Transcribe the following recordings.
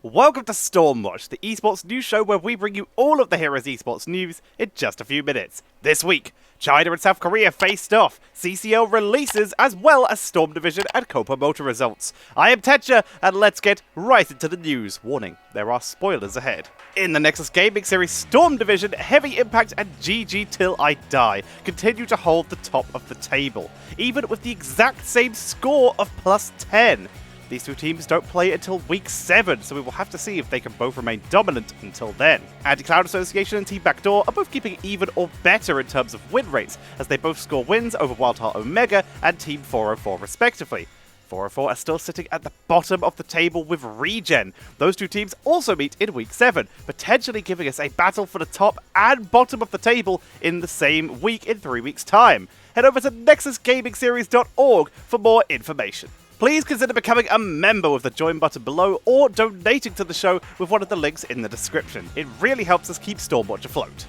Welcome to Stormwatch, the esports news show where we bring you all of the Heroes esports news in just a few minutes. This week, China and South Korea faced off, CCL releases, as well as Storm Division and Copa Motor results. I am Tetcher, and let's get right into the news. Warning, there are spoilers ahead. In the Nexus Gaming Series, Storm Division, Heavy Impact and GG Till I Die continue to hold the top of the table, even with the exact same score of +10. These two teams don't play until week 7, so we will have to see if they can both remain dominant until then. Anti-Cloud Association and Team Backdoor are both keeping even or better in terms of win rates, as they both score wins over Wildheart Omega and Team 404 respectively. 404 are still sitting at the bottom of the table with Regen. Those two teams also meet in week 7, potentially giving us a battle for the top and bottom of the table in the same week in 3 weeks' time. Head over to nexusgamingseries.org for more information. Please consider becoming a member with the join button below or donating to the show with one of the links in the description. It really helps us keep Stormwatch afloat.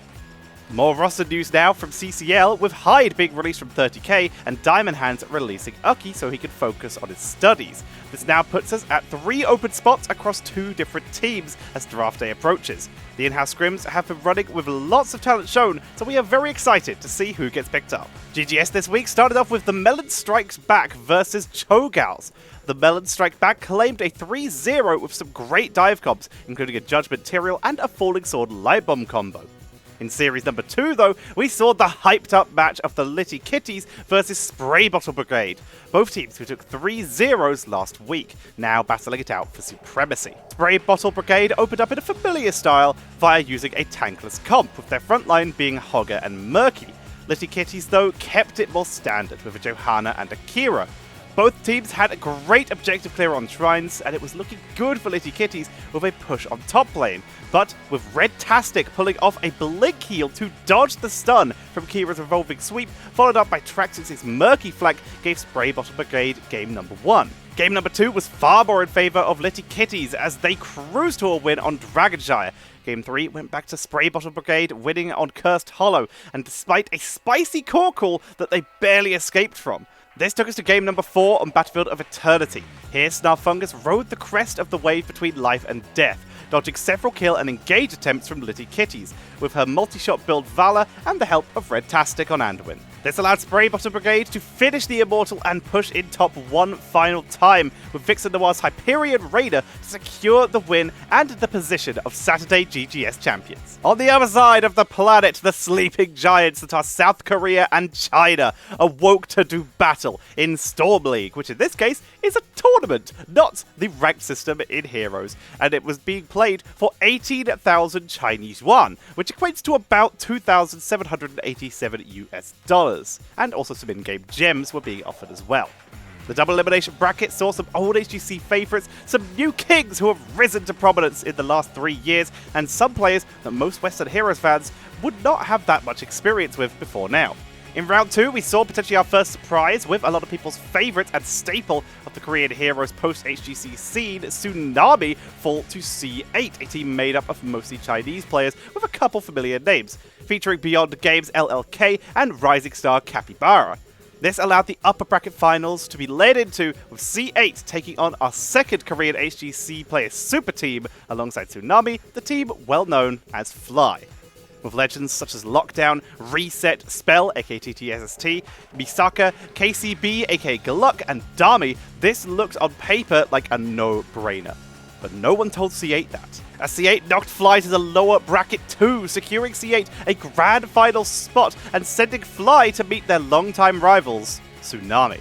More roster news now from CCL, with Hyde being released from 30k and Diamond Hands releasing Uki so he can focus on his studies. This now puts us at 3 open spots across 2 different teams as draft day approaches. The in-house scrims have been running with lots of talent shown, so we are very excited to see who gets picked up. GGS this week started off with the Melon Strikes Back versus Chogals. The Melon Strike Back claimed a 3-0 with some great dive comps, including a Judgment Tyrael and a Falling Sword Light Bomb combo. In Series number 2, though, we saw the hyped-up match of the Litty Kitties versus Spray Bottle Brigade, both teams who took 3-0s last week, now battling it out for supremacy. Spray Bottle Brigade opened up in a familiar style via using a tankless comp, with their frontline being Hogger and Murky. Litty Kitties, though, kept it more standard, with a Johanna and a Kira. Both teams had a great objective clear on Shrines, and it was looking good for Litty Kitties with a push on top lane. But with Red-tastic pulling off a blink heal to dodge the stun from Kira's revolving sweep, followed up by Traxxas' murky flank, gave Spray Bottle Brigade game number 1. Game number 2 was far more in favour of Litty Kitties as they cruised to a win on Dragonshire. Game 3 went back to Spray Bottle Brigade, winning on Cursed Hollow, and despite a spicy core call that they barely escaped from. This took us to game number 4 on Battlefield of Eternity. Here, Snarfungus rode the crest of the wave between life and death, dodging several kill and engage attempts from Litty Kitties, with her multi-shot build Valor and the help of Red-tastic on Anduin. This allowed Spray Bottle Brigade to finish the Immortal and push in top one final time, with Vixen Noir's Hyperion Raider to secure the win and the position of Saturday GGS champions. On the other side of the planet, the sleeping giants that are South Korea and China awoke to do battle in Storm League, which in this case is a tournament, not the ranked system in Heroes, and it was being played for 18,000 Chinese yuan, which equates to about 2,787 US dollars. And also some in-game gems were being offered as well. The double elimination bracket saw some old HGC favourites, some new kings who have risen to prominence in the last 3 years, and some players that most Western Heroes fans would not have that much experience with before now. In round 2, we saw potentially our first surprise with a lot of people's favourite and staple of the Korean Heroes post-HGC scene, Tsunami, fall to C8, a team made up of mostly Chinese players with a couple familiar names, featuring Beyond Games LLK and Rising Star Capybara. This allowed the upper bracket finals to be led into with C8 taking on our second Korean HGC player super team alongside Tsunami, the team well known as Fly. With legends such as Lockdown, Reset, Spell, aka TTSST, Misaka, KCB, aka Gluck, and Dami, this looked on paper like a no-brainer. But no one told C8 that, as C8 knocked Fly to the lower bracket too, securing C8 a grand final spot and sending Fly to meet their longtime rivals, Tsunami.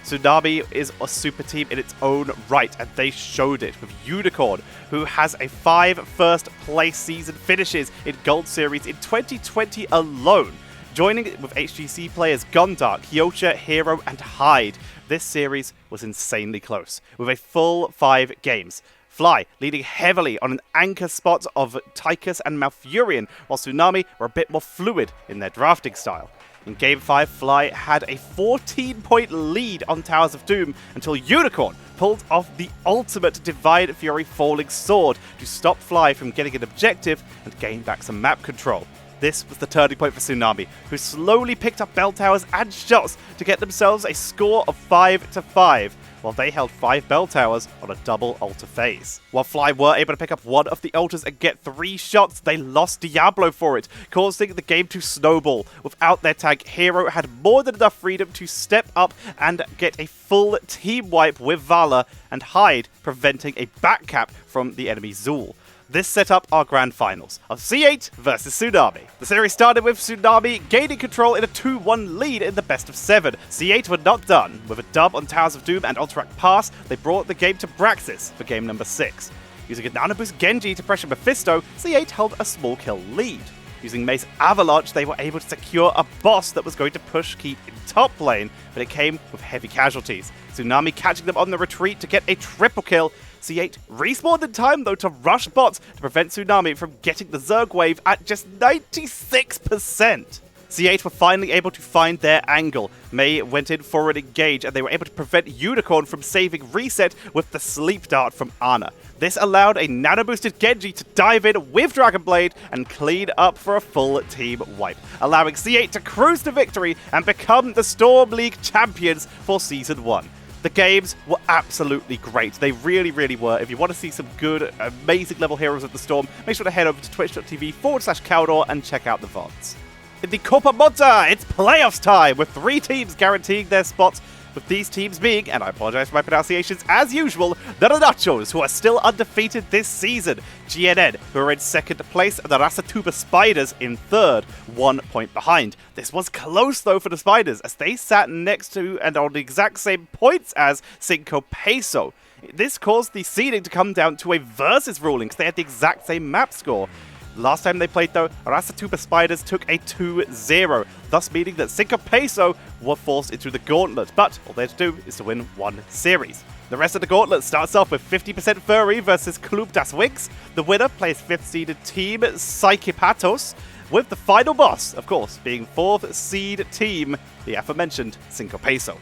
Tsunami is a super team in its own right, and they showed it with Unicorn, who has a 5 first place season finishes in Gold Series in 2020 alone. Joining it with HGC players Gondark, Hyocha, Hero, and Hyde. This series was insanely close, with a full 5 games. Fly leading heavily on an anchor spot of Tychus and Malfurion, while Tsunami were a bit more fluid in their drafting style. In Game 5, Fly had a 14-point lead on Towers of Doom until Unicorn pulled off the ultimate Divine Fury Falling Sword to stop Fly from getting an objective and gain back some map control. This was the turning point for Tsunami, who slowly picked up bell towers and shots to get themselves a score of 5-5, while they held 5 bell towers on a double altar phase. While Fly were able to pick up one of the altars and get 3 shots, they lost Diablo for it, causing the game to snowball. Without their tag, Hero had more than enough freedom to step up and get a full team wipe with Vala and Hyde, preventing a back cap from the enemy Zul. This set up our grand finals of C8 versus Tsunami. The series started with Tsunami gaining control in a 2-1 lead in the best of 7. C8 were not done. With a dub on Towers of Doom and Alterac Pass, they brought the game to Braxis for game number 6. Using a Nano Boost Genji to pressure Mephisto, C8 held a small kill lead. Using Mace Avalanche, they were able to secure a boss that was going to push Keep in top lane, but it came with heavy casualties. Tsunami catching them on the retreat to get a triple kill. C8 respawned in time though to rush bots to prevent Tsunami from getting the Zerg wave at just 96%. C8 were finally able to find their angle. Mei went in for an engage and they were able to prevent Unicorn from saving Reset with the Sleep Dart from Ana. This allowed a nano-boosted Genji to dive in with Dragon Blade and clean up for a full team wipe, allowing C8 to cruise to victory and become the Storm League champions for Season 1. The games were absolutely great. They really, really were. If you want to see some good, amazing level heroes of the Storm, make sure to head over to twitch.tv/Caldor and check out the VODs. In the Copa Monta, it's playoffs time, with 3 teams guaranteeing their spots, with these teams being, and I apologize for my pronunciations as usual, the Renachos, who are still undefeated this season, GNN, who are in 2nd place, and the Rasatuba Spiders in 3rd, 1 point behind. This was close though for the Spiders, as they sat next to and on the exact same points as Cinco Peso. This caused the seeding to come down to a versus ruling, because they had the exact same map score. Last time they played though, Rasatuba Spiders took a 2-0, thus meaning that Cinco Peso were forced into the gauntlet, but all they had to do is to win 1 series. The rest of the gauntlet starts off with 50% Furry versus Club das Wigs. The winner plays 5th seeded team Psychipatos, with the final boss, of course, being 4th seed team, the aforementioned Cinco Peso.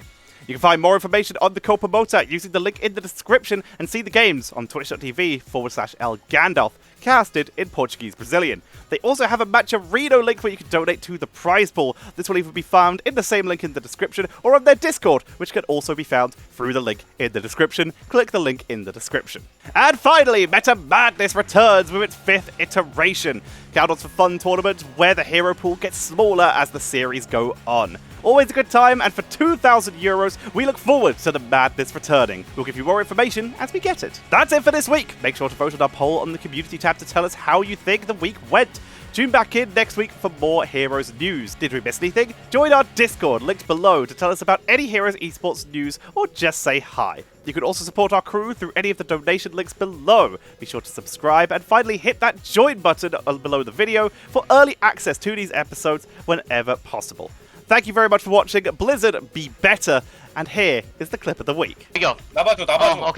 You can find more information on the Copa Monta using the link in the description and see the games on twitch.tv/LGandalf, casted in Portuguese Brazilian. They also have a Matcherino link where you can donate to the prize pool. This will either be found in the same link in the description or on their Discord, which can also be found through the link in the description. Click the link in the description. And finally, Meta Madness returns with its 5th iteration. Caldors for Fun tournament where the hero pool gets smaller as the series go on. Always a good time, and for 2,000 euros, we look forward to the madness returning. We'll give you more information as we get it. That's it for this week. Make sure to vote on our poll on the community tab to tell us how you think the week went. Tune back in next week for more Heroes news. Did we miss anything? Join our Discord, linked below, to tell us about any Heroes esports news or just say hi. You can also support our crew through any of the donation links below. Be sure to subscribe and finally hit that join button below the video for early access to these episodes whenever possible. Thank you very much for watching. Blizzard, be better. And here is the clip of the week. 이겨. 나 봐줘.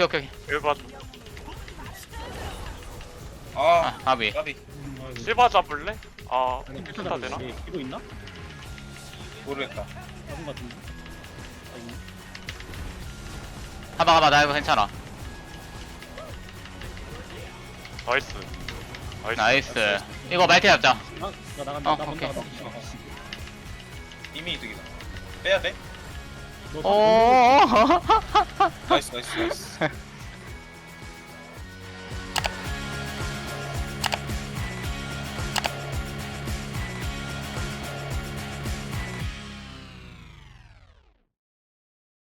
오케이. 일반 아비. 까비. 실바 잡을래? 아, 필타 되나? 이거 있나? 모르겠다. 잡은 것 같은데. 가봐. 나 이거 괜찮아. 나이스. 이거 말티 잡자. 나 나간다. 나 오케이. 나간다. 이미 이득이다. 빼야 돼? 너 오. 나이스.